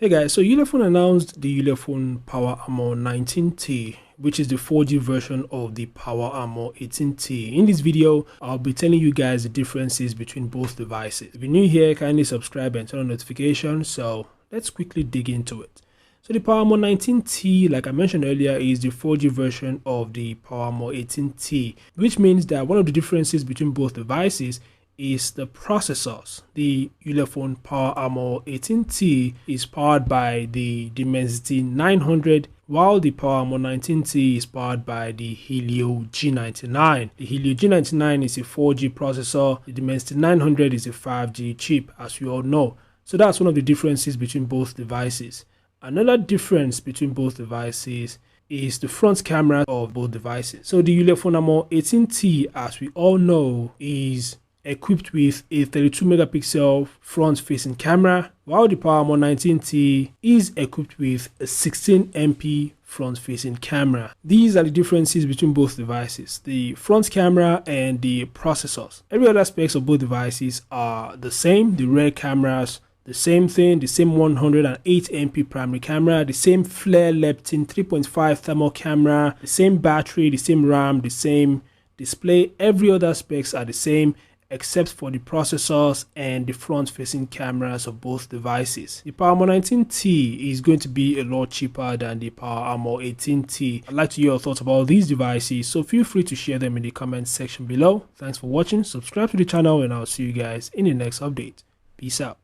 Hey guys, so Ulefone announced the Ulefone Power Armor 19T, which is the 4G version of the Power Armor 18T. In this video, I'll be telling you guys the differences between both devices. If you're new here, kindly subscribe and turn on notifications. So let's quickly dig into it. So the Power Armor 19T, like I mentioned earlier, is the 4G version of the Power Armor 18T, which means that one of the differences between both devices is the processors. The Ulefone Power Armor 18T is powered by the Dimensity 900, while the Power Armor 19T is powered by the Helio G99. The Helio G99 is a 4G processor, the Dimensity 900 is a 5G chip, as we all know. So that's one of the differences between both devices. Another difference between both devices is the front camera of both devices. So the Ulefone Armor 18T, as we all know, is equipped with a 32 megapixel front-facing camera, while the Power Armor 19T is equipped with a 16 MP front-facing camera. These are the differences between both devices, the front camera and the processors. Every other aspects of both devices are the same. The rear cameras, the same thing, the same 108 MP primary camera, the same flare leptin 3.5 thermal camera, the same battery, the same RAM, the same display. Every other aspects are the same, except for the processors and the front-facing cameras of both devices. The Power Armor 19T is going to be a lot cheaper than the Power Armor 18T. I'd like to hear your thoughts about these devices, so feel free to share them in the comment section below. Thanks for watching, subscribe to the channel, and I'll see you guys in the next update. Peace out.